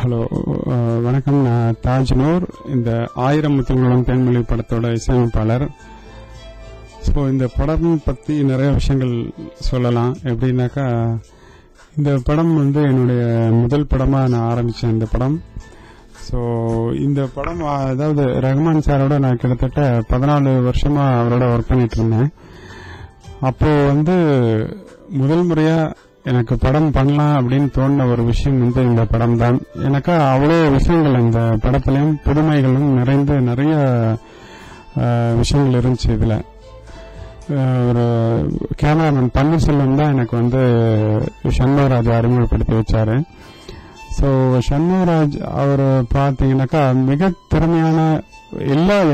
Hello, வணக்கம். நான் தாஜ் நூர், இந்த 1000 முத்துங்குளம் தேன்மொழி படத்தோட இசையமைப்பாளர். ஸோ இந்த படம் பற்றி நிறைய விஷயங்கள் சொல்லலாம். எப்படின்னாக்கா, இந்த படம் வந்து என்னுடைய முதல் படமாக நான் ஆரம்பித்தேன் இந்த படம். ஸோ இந்த படம் அதாவது ரஹ்மான் சாரோட நான் கிட்டத்தட்ட 14 வருஷமாக அவரோட ஒர்க் பண்ணிட்டு இருந்தேன். அப்போது வந்து முதல் முறையாக எனக்கு படம் பண்ணலாம் அப்படின்னு தோணின ஒரு விஷயம் வந்து இந்த படம் தான். எனக்கு அவ்வளோ விஷயங்கள் இந்த படத்துலையும் புதுமைகளும் நிறைந்த நிறைய விஷயங்கள் இருந்துச்சு. இதில் ஒரு கேமராமேன் பன்னீர்செல்வம் தான் எனக்கு வந்து சண்முகராஜ் அறிமுகப்படுத்தி வச்சாரு. ஸோ சண்முகராஜ் அவர் பார்த்தீங்கன்னாக்கா மிக திறமையான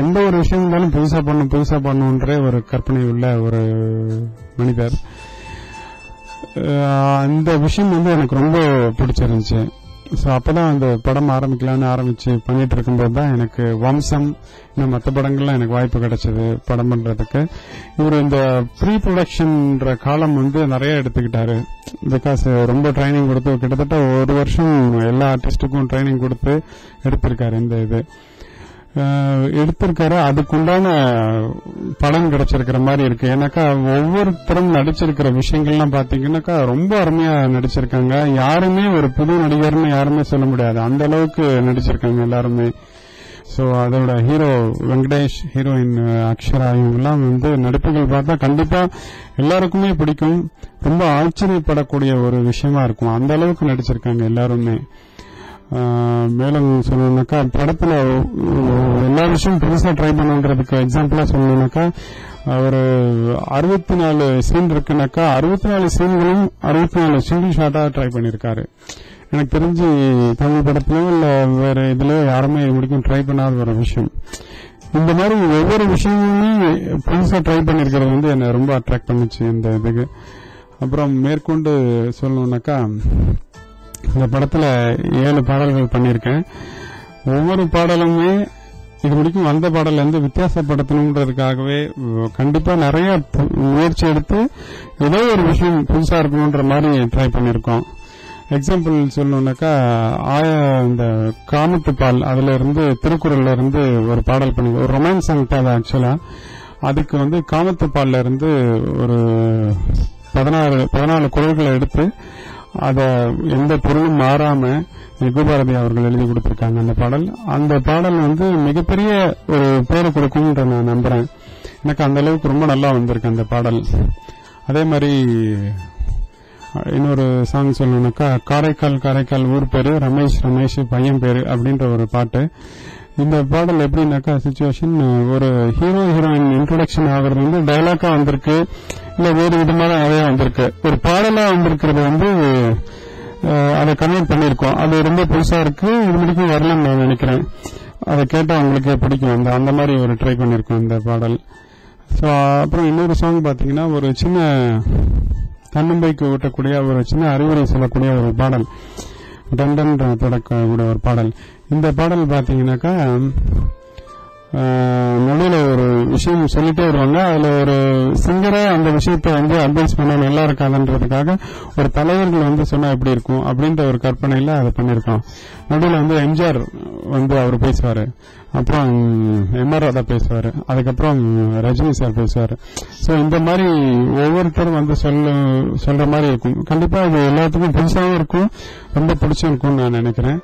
எந்த ஒரு விஷயம் இருந்தாலும் புதுசாக பண்ணுன்ற ஒரு கற்பனை உள்ள ஒரு மனிதர். அந்த விஷயம் வந்து எனக்கு ரொம்ப பிடிச்சிருந்துச்சு. ஸோ அப்போதான் அந்த படம் ஆரம்பிக்கலான்னு ஆரம்பிச்சு பண்ணிட்டு இருக்கும்போது தான் எனக்கு வம்சம் இன்னும் மற்ற படங்கள்லாம் எனக்கு வாய்ப்பு கிடைச்சது படம் பண்றதுக்கு. இவர் இந்த ப்ரீ ப்ரொடக்ஷன்ற காலம் வந்து நிறைய எடுத்துக்கிட்டாரு. பிகாஸ் ரொம்ப ட்ரைனிங் கொடுத்து கிட்டத்தட்ட 1 வருஷம் எல்லா ஆர்டிஸ்டுக்கும் ட்ரைனிங் கொடுத்து எடுத்திருக்காரு. இந்த இது எடுத்திருக்காரு. அதுக்குண்டான படம் கிடைச்சிருக்கிற மாதிரி இருக்கு. ஏன்னாக்கா ஒவ்வொருத்தரும் நடிச்சிருக்கிற விஷயங்கள்லாம் பாத்தீங்கன்னாக்கா ரொம்ப அருமையா நடிச்சிருக்காங்க. யாருமே ஒரு புது நடிகர்னு யாருமே சொல்ல முடியாது, அந்த அளவுக்கு நடிச்சிருக்காங்க எல்லாருமே. ஸோ அதோட ஹீரோ வெங்கடேஷ், ஹீரோயின் அக்ஷரா, இவங்கெல்லாம் வந்து நடிப்புகள் பார்த்தா கண்டிப்பா எல்லாருக்குமே பிடிக்கும். ரொம்ப ஆச்சரியப்படக்கூடிய ஒரு விஷயமா இருக்கும். அந்த அளவுக்கு நடிச்சிருக்காங்க எல்லாருமே. மேலும் சொல்லணும்னாக்கா, படத்துல எல்லா விஷயம் புதுசா ட்ரை பண்ணுன்றதுக்கு எக்ஸாம்பிளா சொல்லணும்னாக்கா, ஒரு 64 சீன் இருக்குனாக்கா 64 சீன்களும் 64 சிங்கிள் ஷாட்டா ட்ரை பண்ணிருக்காரு. எனக்கு தெரிஞ்சு தமிழ் படத்திலயோ இல்ல வேற இதுலயோ யாருமே முடிக்கும் ட்ரை பண்ணாத ஒரு விஷயம். இந்த மாதிரி ஒவ்வொரு விஷயமுமே புதுசா ட்ரை பண்ணிருக்கிறது வந்து என்ன ரொம்ப அட்ராக்ட் பண்ணுச்சு இந்த இதுக்கு. அப்புறம் மேற்கொண்டு சொல்லணும்னாக்கா, இந்த படத்துல 7 பாடல்கள் பண்ணிருக்கேன். ஒவ்வொரு பாடலுமே இது முடிக்கும் வந்த பாடல்ல இருந்து வித்தியாசப்படுத்தணுன்றதுக்காகவே கண்டிப்பா நிறைய முயற்சி எடுத்து ஏதோ ஒரு விஷயம் புதுசா இருக்கணும்ன்ற மாதிரி ட்ரை பண்ணிருக்கோம். எக்ஸாம்பிள் சொல்லணும்னாக்கா, இந்த காமத்து பால் அதுல இருந்து திருக்குறள்ல இருந்து ஒரு பாடல் பண்ணி ஒரு ரொமான்ஸ் சாங் தான் ஆக்சுவலா. அதுக்கு வந்து காமத்து பால்ல இருந்து ஒரு 14 குரல்களை எடுத்து அத எந்த பொருளும் மாறாம யுகபாரதி அவர்கள் எழுதி கொடுத்திருக்காங்க அந்த பாடல் வந்து மிகப்பெரிய ஒரு பேரை கொடுக்கும்ன்ற நான் நம்புறேன். எனக்கு அந்த அளவுக்கு ரொம்ப நல்லா வந்திருக்கு அந்த பாடல். அதே மாதிரி இன்னொரு சாங் சொல்லணும்னாக்கா, காரைக்கால் ஊர் பேரு, ரமேஷ் பையன் பேரு அப்படின்ற ஒரு பாட்டு. இந்த பாடல் எப்படின்னாக்கா, சிச்சுவேஷன் ஒரு ஹீரோயின் இன்ட்ரோடக்ஷன் ஆகிறது வந்து டயலாக்கா வந்திருக்கு, இல்ல வேறு விதமான அதே வந்திருக்கு. ஒரு பாடலா வந்திருக்கிறது வந்து அதை கன்வெர்ட் பண்ணிருக்கோம். அது ரொம்ப புதுசா இருக்கு. இது முடிக்கும் வரலன்னு நான் நினைக்கிறேன். அதை கேட்டா உங்களுக்கு பிடிக்கும். அந்த மாதிரி ஒரு ட்ரை பண்ணிருக்கோம் இந்த பாடல். ஸோ அப்புறம் இன்னொரு சாங் பாத்தீங்கன்னா, ஒரு சின்ன தன்னம்பிக்கை ஊட்டக்கூடிய ஒரு சின்ன அறிவுரை சொல்லக்கூடிய ஒரு பாடல், டண்டன் தொடக்கக்கூடிய ஒரு பாடல். இந்த பாடல் பாத்தீங்கன்னாக்கா, நடுவில் ஒரு விஷயம் சொல்லிட்டே வருவாங்க. அதுல ஒரு சிங்கரா அந்த விஷயத்த வந்து அட்வைஸ் பண்ண நல்லா இருக்காதுன்றதுக்காக ஒரு தலைவர்கள் வந்து சொன்னா எப்படி இருக்கும் அப்படின்ற ஒரு கற்பனையில அதை பண்ணிருக்கோம். நடுவில் வந்து எம்ஜிஆர் வந்து அவர் பேசுவாரு, அப்புறம் எம்ஆர் ராதா பேசுவாரு, அதுக்கப்புறம் ரஜினி சார் பேசுவாரு. சோ இந்த மாதிரி ஒவ்வொருத்தரும் வந்து சொல்ற மாதிரி இருக்கும். கண்டிப்பா இது எல்லாத்துக்கும் புதுசாகவும் இருக்கும், ரொம்ப பிடிச்சும் இருக்கும்னு நான் நினைக்கிறேன்.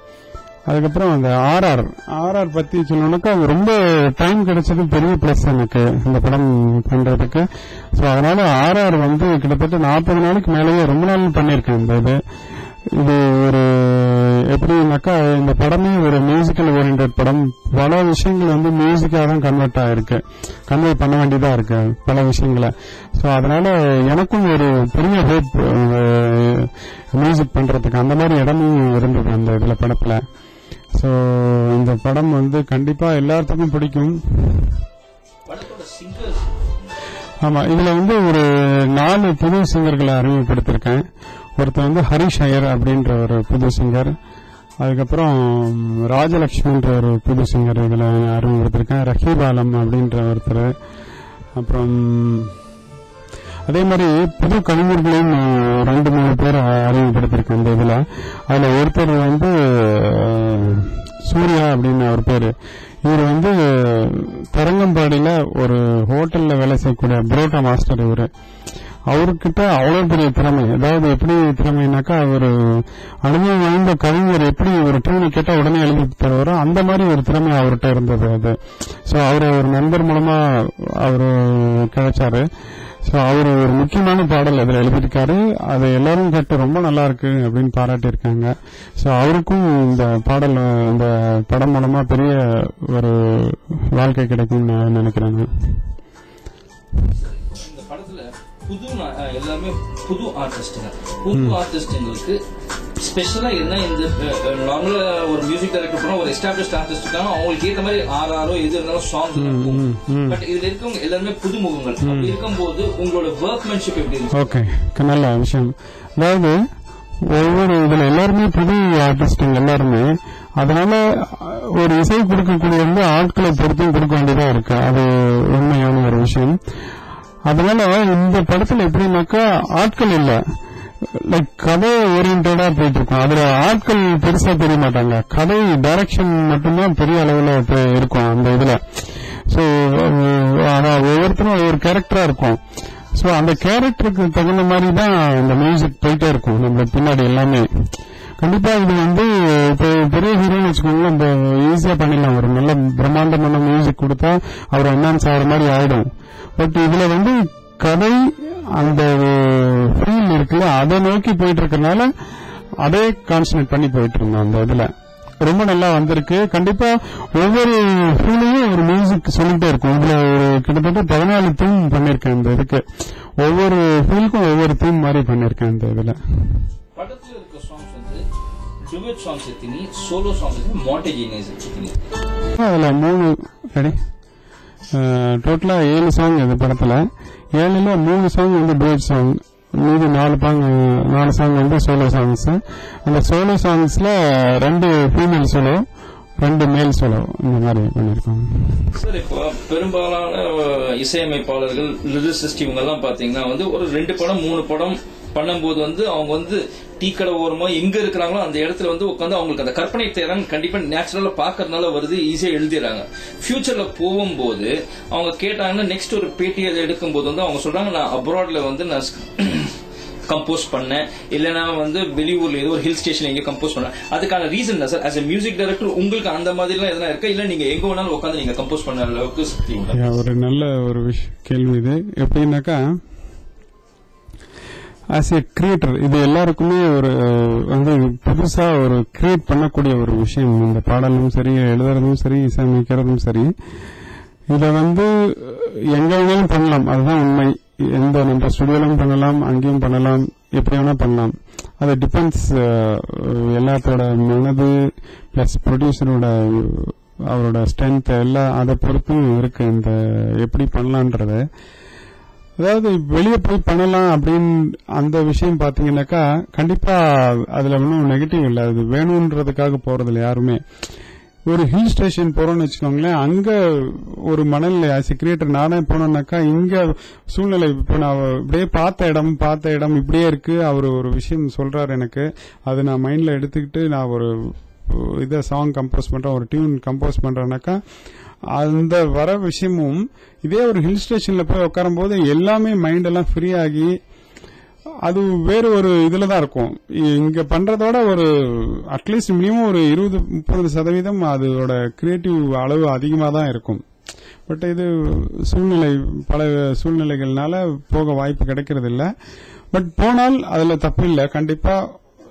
அதுக்கப்புறம் அந்த ஆர்ஆர் பத்தி சொல்லணும்னாக்கா, ரொம்ப டைம் கிடைச்சது பெரிய பிளஸ் எனக்கு இந்த படம் பண்றதுக்கு. சோ அதனால ஆர்ஆர் வந்து கிட்டத்தட்ட 40 நாளைக்கு மேலேயே ரொம்ப நாள் பண்ணிருக்கேன். இது ஒரு எப்படின்னாக்கா, இந்த படமே ஒரு மியூசிக்கல் ஓரியன்டட் படம். பல விஷயங்கள் வந்து மியூசிக்கா தான் கன்வே பண்ண வேண்டியதா இருக்கு பல விஷயங்களை. சோ அதனால எனக்கும் ஒரு பெரிய ஹோப் மியூசிக் பண்றதுக்கு அந்த மாதிரி இடமும் இருந்தது அந்த இதுல படத்துல. சோ இந்த படம் வந்து கண்டிப்பா எல்லாத்துக்கும் பிடிக்கும். ஆமா, இதுல வந்து ஒரு 4 புது சிங்கர்களை அறிமுகப்படுத்திருக்கேன். ஒருத்தர் வந்து ஹரிஷ் ஐயர் அப்படின்ற ஒரு புது சிங்கர், அதுக்கப்புறம் ராஜலட்சுமின்ற ஒரு புது சிங்கர் இதுல அறிமுகப்படுத்திருக்கேன், ரஹீப் ஆலம் அப்படின்ற ஒருத்தர், அப்புறம் அதே மாதிரி புது கவிஞர்களையும் 2-3 பேர் அறிமுகப்படுத்திருக்கேன் இந்த இதுல. அதுல ஒருத்தர் வந்து சூர்யா அப்படின்னு அவர் பேரு. இவர் வந்து தரங்கம்பாடியில ஒரு ஹோட்டல்ல வேலை செய்யக்கூடிய புரோட்டா மாஸ்டர். அவர்கிட்ட அவ்வளவு பெரிய திறமை. அதாவது எப்படி திறமைனாக்கா, அவர் அனுபவம் வாய்ந்த கவிஞர் எப்படி ஒரு டியூனை கேட்டா உடனே எழுதி தருவாரோ அந்த மாதிரி ஒரு திறமை அவர்கிட்ட இருந்தது அது. சோ அவரு ஒரு நண்பர் மூலமா அவரு கிடைச்சாரு. சோ அவரு ஒரு முக்கியமான பாடல் அதுல எழுதியிருக்காரு. அதை எல்லாரும் கேட்டு ரொம்ப நல்லா இருக்கு அப்படின்னு பாராட்டியிருக்காங்க. சோ அவருக்கும் இந்த பாடல் இந்த படம் மூலமா பெரிய ஒரு வாழ்க்கை கிடைக்கும் நான் நினைக்கிறேன். இந்த படத்துல எல்லாமே புது ஆர்டிஸ்டுங்க. புது ஆர்டிஸ்டுங்களுக்கு ஸ்பெஷலா என்ன, இந்த நார்மலா ஒரு மியூசிக் டைரக்டர் போனா ஒரு எஸ்டாப்ளிஷ்ட் ஆர்டிஸ்டுக்கான அவங்களுக்கு ஏற்ற மாதிரி ஆறாரோ எது இருந்தாலும் சாங்ஸ் இருக்கும். பட் இதுல இருக்கவங்க எல்லாருமே புதுமுகங்கள். அப்படி இருக்கும்போது உங்களோட ஒர்க்மேன்ஷிப் எப்படி இருக்கு? ஓகே, நல்ல விஷயம். அதாவது ஒவ்வொரு இதுல எல்லாருமே புது ஆர்டிஸ்டுங்க எல்லாருமே. அதனால ஒரு இசை கொடுக்கக்கூடிய வந்து ஆட்களை பொறுத்தும் கொடுக்க வேண்டியதா இருக்கு. அது உண்மையான ஒரு விஷயம். அதனால இந்த படத்துல எப்படின்னாக்கா ஆட்கள் இல்ல, லைக் கதை ஓரியன்டா போயிட்டு இருக்கும். அதுல ஆட்கள் பெருசா தெரிய மாட்டாங்க. கதை டைரக்ஷன் மட்டும்தான் பெரிய அளவுல இருக்கும் அந்த இதுல. சோ ஒவ்வொருத்தரும் ஒவ்வொரு கேரக்டரா இருக்கும். சோ அந்த கேரக்டருக்கு தகுந்த மாதிரி தான் இந்த மியூசிக் போயிட்டே இருக்கும் நம்ம பின்னாடி எல்லாமே. கண்டிப்பா இது வந்து இப்போ பெரிய ஹீரோன்னு வச்சுக்கோங்களேன், இந்த ஈஸியா பண்ணிடலாம். ஒரு நல்ல பிரம்மாண்டமான மியூசிக் கொடுத்தா அவர் என்ஹான்ஸ் ஆகிற மாதிரி ஆயிடும். பட் இதுல வந்து கதை அந்த ஃபீல் இருக்குல்ல, அதை நோக்கி போயிட்டு இருக்கறனால அதே கான்சன்ட்ரேட் பண்ணி போயிட்டு இருந்தோம். அந்த இதுல ரொம்ப நல்லா வந்திருக்கு. கண்டிப்பா ஒவ்வொரு ஃபீலையும் ஒரு மியூசிக் சொல்லிட்டே இருக்கும். இதுல ஒரு கிட்டத்தட்ட 14 தீம் பண்ணிருக்கேன் இந்த இதுக்கு. ஒவ்வொரு ஃபீலுக்கும் ஒவ்வொரு தீம் மாதிரி பண்ணிருக்கேன் இந்த இதுல. படத்துல இருக்க சாங்ஸ் வந்து டுவெட் சாங்ஸ் எத்தினி, சோலோ சாங்ஸ் எத்தினி, மாண்டேஜ் எத்தினி. அதுல 3 ரெடி டோட்டலா 7 சாங் இந்த படத்துல. 7ல 3 சாங் வந்து டுவெட் சாங், மீதி 4 சாங் வந்து சோலோ சாங்ஸ். அந்த சோலோ சாங்ஸ்ல 2 ஃபீமேல் சோலோ, 2 மேல் சோலோ, இந்த மாதிரி பண்ணிருக்கோம். சார், இப்போ பெரும்பாலான இசையமைப்பாளர்கள் லிரிசிஸ்ட் இவங்க எல்லாம் பாத்தீங்கன்னா வந்து ஒரு 2 படம் 3 படம் பண்ணும்போது வந்து அவங்க வந்து டீ கடை ஓரமா எங்க இருக்கிறாங்களோ அந்த இடத்துல வந்து உட்காந்து அவங்களுக்கு அந்த கற்பனை திறன் கண்டிப்பா நேச்சுரலா பாக்கறதுனால வருது, ஈஸியா எழுதிடுறாங்க. ஃபியூச்சர்ல போகும்போது அவங்க கேட்டாங்கன்னா நெக்ஸ்ட் ஒரு பேட்டி அதை எடுக்கும் போது வந்து அவங்க சொல்றாங்க, நான் அப்ராட்ல வந்து நான் கம்போஸ் பண்ணேன், இல்லைன்னா வந்து வெளியூர்ல ஏதோ ஒரு ஹில் ஸ்டேஷன் எங்க கம்போஸ் பண்ணேன். அதுக்கான ரீசன் தான் sir. As a music director உங்களுக்கு அந்த மாதிரி எல்லாம் எதனா இருக்கா, இல்ல நீங்க எங்க வேணாலும் உட்காந்து நீங்க கம்போஸ் பண்ண அளவுக்கு? ஒரு நல்ல ஒரு கேள்வி இது. எப்படின்னாக்கா, ஆஸ் ஏ கிரியேட்டர் இது எல்லாருக்குமே ஒரு வந்து புதுசா ஒரு கிரியேட் பண்ணக்கூடிய ஒரு விஷயம். இந்த பாடலும் சரி, எழுதுறதும் சரி, இசையமைக்கிறதும் சரி, இத வந்து எங்க வேணாலும் பண்ணலாம். அதுதான் உண்மை. எந்த நம்ம ஸ்டுடியோலும் பண்ணலாம், அங்கேயும் பண்ணலாம், எப்படி வேணா பண்ணலாம். அது டிபெண்ட்ஸ் எல்லாத்தோட மனது பிளஸ் ப்ரொடியூசரோட அவரோட ஸ்ட்ரென்த் எல்லாம் அதை பொறுத்தும் இருக்கு இந்த எப்படி பண்ணலான்றது. அதாவது வெளியே போய் பண்ணலாம் அப்படின்னு அந்த விஷயம் பாத்தீங்கன்னாக்கா கண்டிப்பா அதுல ஒன்றும் நெகட்டிவ் இல்லை. அது வேணும்ன்றதுக்காக போறதில்ல யாருமே. ஒரு ஹில் ஸ்டேஷன் போறோம்னு வச்சுக்கோங்களேன், அங்க ஒரு மணல் ஆஸ் எ கிரியேட்டர் நானே போனோம்னாக்கா இங்க சூழ்நிலை இப்போ நான் இப்படியே பார்த்த இடம் இப்படியே இருக்கு. அவர் ஒரு விஷயம் சொல்றாரு எனக்கு, அது நான் மைண்ட்ல எடுத்துக்கிட்டு நான் ஒரு இதை சாங் கம்போஸ் பண்றேன், ஒரு டியூன் கம்போஸ் பண்றேன்னாக்கா அந்த வர விஷயமும் இதே ஒரு ஹில் ஸ்டேஷன்ல போய் உட்காரும் போது எல்லாமே மைண்ட் எல்லாம் ஃப்ரீ ஆகி அது வேறு ஒரு இதுலதான் இருக்கும். இங்க பண்றதோட ஒரு அட்லீஸ்ட் மினிமம் ஒரு 20-30% அதோட கிரியேட்டிவ் அளவு அதிகமா தான் இருக்கும். பட் இது பல சூழ்நிலைகள்னால போக வாய்ப்பு கிடைக்கிறது இல்ல. பட் போனால் அதுல தப்பு இல்லை. கண்டிப்பா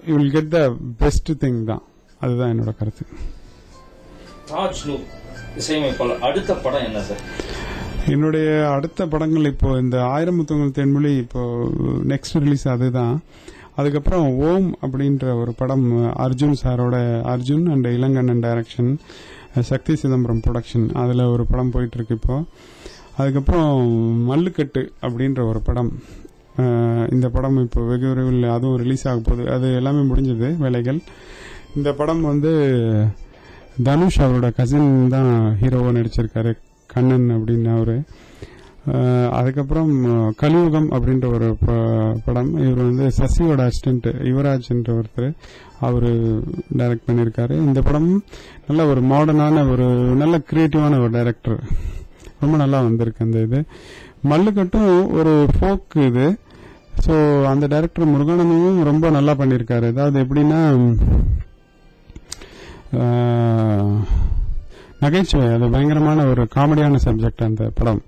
you will get the best thing தான். அதுதான் என்னோட கருத்து. இசையமைப்பாளர் அடுத்த படம் என்ன சார்? என்னுடைய அடுத்த படங்கள் இப்போ இந்த 1000 முத்தங்கள் தென்மொழி இப்போ நெக்ஸ்ட் ரிலீஸ் அதுதான். அதுக்கப்புறம் ஓம் அப்படின்ற ஒரு படம் Arjun and Ilangannan direction, Sakthi Chidambaram production, அதுல ஒரு படம் போயிட்டு இருக்கு இப்போ. அதுக்கப்புறம் மல்லுக்கட்டு அப்படின்ற ஒரு படம், இந்த படம் இப்போ வெகு விரைவில் அதுவும் ரிலீஸ் ஆக போகுது. அது எல்லாமே முடிஞ்சது வேலைகள். இந்த படம் வந்து தனுஷ் அவரோட கசின் தான் ஹீரோவா நடிச்சிருக்காரு, கண்ணன் அப்படின்னு அவரு. அதுக்கப்புறம் கலியுகம் அப்படின்ற ஒரு படம். இவர் வந்து சசியோட அசிஸ்டன்ட் யுவராஜ் என்ற ஒருத்தர், அவரு டைரக்ட் பண்ணியிருக்காரு. இந்த படம் நல்ல ஒரு மாடர்னான ஒரு நல்ல கிரியேட்டிவான ஒரு டைரக்டர், ரொம்ப நல்லா வந்திருக்கு அந்த இது. மல்லுக்கட்டும் ஒரு ஃபோக் இது. ஸோ அந்த டைரக்டர் முருகானந்தமும் ரொம்ப நல்லா பண்ணியிருக்காரு. அதாவது எப்படின்னா நகைச்சுவை, அது பயங்கரமான ஒரு காமெடியான சப்ஜெக்ட் அந்த படம்.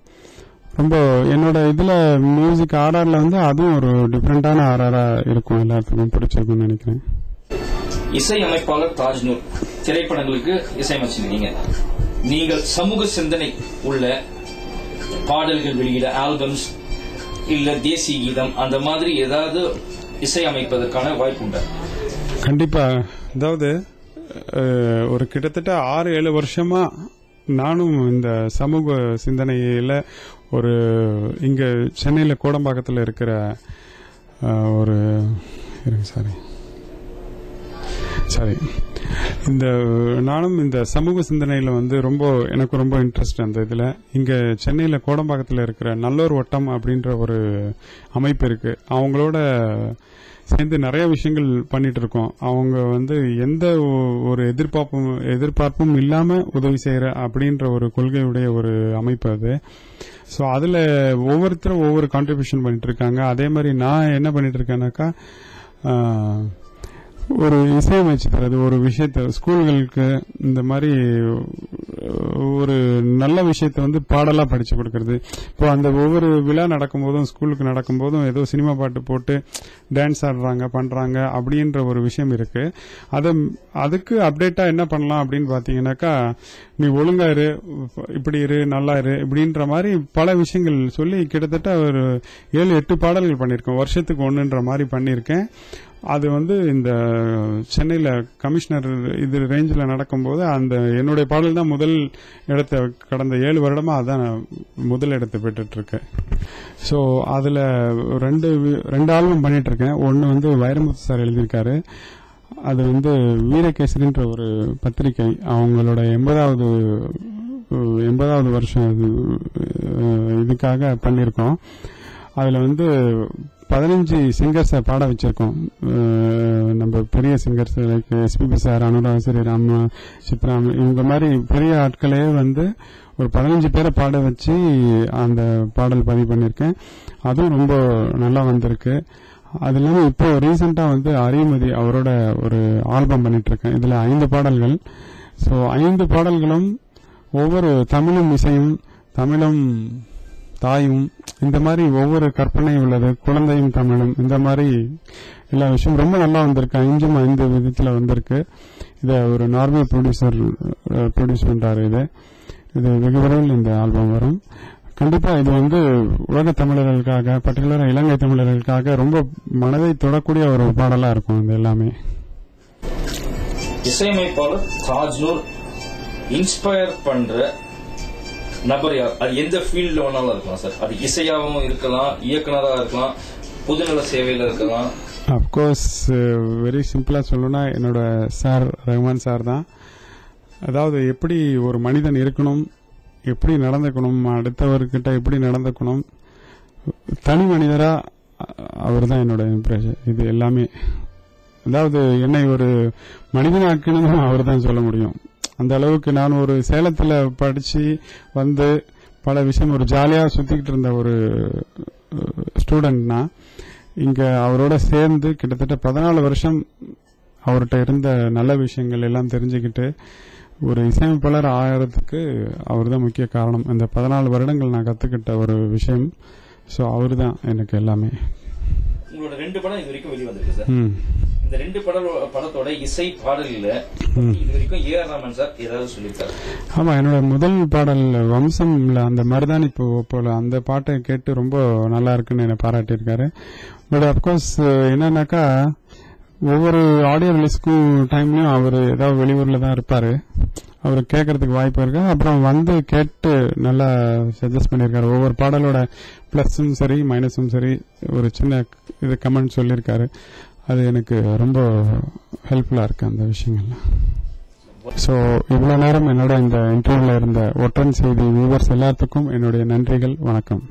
ரொம்ப என்னோட இதுல மியூசிக் ஆர்ஆர்ல வந்து அதுவும் ஒரு டிஃப்ரெண்டான ஆர்ஆரா இருக்கும், எல்லாத்துக்கும் பிடிச்சிருக்கும்னு நினைக்கிறேன். இசையமைப்பாளர் தாஜ்நூர் திரைப்படங்களுக்கு இசையமைச்சிருக்கீங்க. நீங்கள் சமூக சிந்தனை உள்ள பாடல்கள் வெளியிட ஆல்பம்ஸ் இல்ல தேசிய கீதம் அந்த மாதிரி ஏதாவது இசையமைப்பதற்கான வாய்ப்பு உண்டா? கண்டிப்பா. அதாவது ஒரு கிட்டத்தட்ட 6-7 வருஷமா நானும் இந்த சமூக சிந்தனையில ஒரு இங்க சென்னையில கோடம்பாக்கத்தில் இருக்கிற ஒரு சாரி இந்த நானும் இந்த சமூக சிந்தனையில வந்து எனக்கு ரொம்ப இன்ட்ரெஸ்ட் அந்த இதுல. இங்க சென்னையில கோடம்பாக்கத்தில் இருக்கிற நல்லோர் வட்டம் அப்படின்ற ஒரு அமைப்பு இருக்கு. அவங்களோட சேர்ந்து நிறைய விஷயங்கள் பண்ணிட்டு இருக்கோம். அவங்க வந்து எந்த ஒரு எதிர்பார்ப்பும் இல்லாம உதவி செய்யற அப்படின்ற ஒரு கொள்கையுடைய ஒரு அமைப்பு அது. ஸோ அதுல ஒவ்வொருத்தரும் ஒவ்வொரு கான்ட்ரிபியூஷன் பண்ணிட்டு இருக்காங்க. அதே மாதிரி நான் என்ன பண்ணிட்டு இருக்கேன்னாக்கா, ஒரு இசையமைச்சு தரது, ஒரு விஷயத்த ஸ்கூல்களுக்கு இந்த மாதிரி ஒரு நல்ல விஷயத்த வந்து பாடலா படிச்சு கொடுக்கறது. இப்போ அந்த ஒவ்வொரு விழா நடக்கும்போதும் ஸ்கூலுக்கு நடக்கும்போதும் ஏதோ சினிமா பாட்டு போட்டு டான்ஸ் ஆடுறாங்க பண்றாங்க அப்படின்ற ஒரு விஷயம் இருக்கு. அதுக்கு அப்டேட்டா என்ன பண்ணலாம் அப்படின்னு பாத்தீங்கன்னாக்கா, நீ ஒழுங்கா இரு, இப்படி இரு, நல்லா இரு இப்படின்ற மாதிரி பல விஷயங்கள் சொல்லி கிட்டத்தட்ட ஒரு 7-8 பாடல்கள் பண்ணிருக்கேன். வருஷத்துக்கு ஒண்ணுன்ற மாதிரி பண்ணிருக்கேன். அது வந்து இந்த சென்னையில கமிஷனர் இது ரேஞ்சில் நடக்கும்போது அந்த என்னுடைய பாடல் தான் முதல் இடத்தை கடந்த 7 வருடமா அதான் முதல் இடத்தை பெற்றுட்டு இருக்கேன். ஸோ அதுல ரெண்டு ஆல்பம் பண்ணிட்டு இருக்கேன். ஒன்னு வந்து வைரமுத்து சார் எழுதியிருக்காரு. அது வந்து வீரகேசரின்ற ஒரு பத்திரிகை அவங்களோட 80வது வருஷம் இதுக்காக பண்ணிருக்கோம். அதுல வந்து 15 சிங்கர்ஸை பாட வச்சிருக்கோம். நம்ம பெரிய singers like SPB sir, Anurag, Sriram, சித்ராம், இவங்க மாதிரி பெரிய ஆட்களே வந்து ஒரு 15 பேரை பாட வச்சு அந்த பாடல் பதிவு பண்ணிருக்கேன். அதுவும் ரொம்ப நல்லா வந்திருக்கு. அது இல்லாம இப்போ ரீசெண்டா வந்து அரியமதி அவரோட ஒரு ஆல்பம் பண்ணிட்டு இருக்கேன். இதுல 5 பாடல்கள். ஸோ 5 பாடல்களும் ஒவ்வொரு தமிழும் இசையும், தமிழும் தாயும், இந்த மாதிரி ஒவ்வொரு கற்பனை உள்ளது, குழந்தையும் தமிழும், இந்த மாதிரி எல்லா விஷயம் ரொம்ப நல்லா வந்திருக்கு. 5 விதத்துல வந்திருக்கு. இத ஒரு நார்வே ப்ரொடியூஸ் பண்றாரு. இது வெகு விரைவில் இந்த ஆல்பம் வரும். கண்டிப்பா இது வந்து உலக தமிழர்களுக்காக, பர்டிகுலரா இலங்கை தமிழர்களுக்காக ரொம்ப மனதை தொடக்கூடிய ஒரு பாடலா இருக்கும். இது எல்லாமே இசையமைப்பாளர் தாஜ்நூர் இன்ஸ்பயர் பண்ற நபர் யார்? அது எந்த ஃபீல்ட்ல வேணாலும் இருக்கலாம் சார். அது இசையாகவும் இருக்கலாம், இயக்குனராக இருக்கலாம், பொதுநல சேவையில இருக்கலாம். அப்கோர்ஸ் வெரி சிம்பிளா சொல்லணும்னா என்னோட சார் ரஹ்மான் சார் தான். அதாவது எப்படி ஒரு மனிதன் இருக்கணும், எப்படி நடந்துக்கணும், அடுத்தவர்கிட்ட எப்படி நடந்துக்கணும், தனி மனிதரா அவர் தான் என்னோட இம்ப்ரெஷன். இது எல்லாமே அதாவது என்னை ஒரு மனிதனாக்கணும் அவர் தான் சொல்ல முடியும். அந்த அளவுக்கு நான் ஒரு சேலத்துல படிச்சு வந்து பல விஷயம் ஒரு ஜாலியா சுத்திக்கிட்டு இருந்த ஒரு ஸ்டூடெண்ட்னா, இங்க அவரோட சேர்ந்து கிட்டத்தட்ட 14 வருஷம் அவர்கிட்ட இருந்த நல்ல விஷயங்கள் எல்லாம் தெரிஞ்சுக்கிட்டு ஒரு இசையமைப்பாளர் ஆகிறதுக்கு அவர் தான் முக்கிய காரணம். இந்த 14 வருடங்கள் நான் கத்துக்கிட்ட ஒரு விஷயம். ஸோ அவரு தான் எனக்கு எல்லாமே. உங்களோட 2 படம் இது வரைக்கும் வெளிவந்திருக்கு சார். இந்த 2 படத்தோட இசை பாடல்ல இது வரைக்கும் ஏஆர் ரஹ்மான் சார் ஏதாவது சொல்லியிருக்காரு? ஆமா, என்னோட முதல் பாடல் வம்சம்ல அந்த மருதாணி போல அந்த பாட்டை கேட்டு ரொம்ப நல்லா இருக்குன்னு என்ன பாராட்டியிருக்காரு. பட் அப்கோர்ஸ் என்னன்னாக்கா, ஒவ்வொரு ஆடியோ ரிலீஸ்க்கும் டைம்லயும் அவர் ஏதாவது வெளியூர்ல தான் இருப்பாரு. அவர் கேட்கறதுக்கு வாய்ப்பு இருக்கு. அப்புறம் வந்து கேட்டு நல்லா சஜஸ்ட் பண்ணியிருக்காரு. ஒவ்வொரு பாடலோட பிளஸும் சரி மைனஸும் சரி ஒரு சின்ன இது கமெண்ட் சொல்லியிருக்காரு. அது எனக்கு ரொம்ப ஹெல்ப்ஃபுல்லா இருக்கு அந்த விஷயங்கள்லாம். சோ இவ்வளவு நேரம் என்னோட இந்த இன்டர்வியூல இருந்த ஒற்றன் செய்தி வியூவர்ஸ் எல்லாத்துக்கும் என்னுடைய நன்றிகள். வணக்கம்.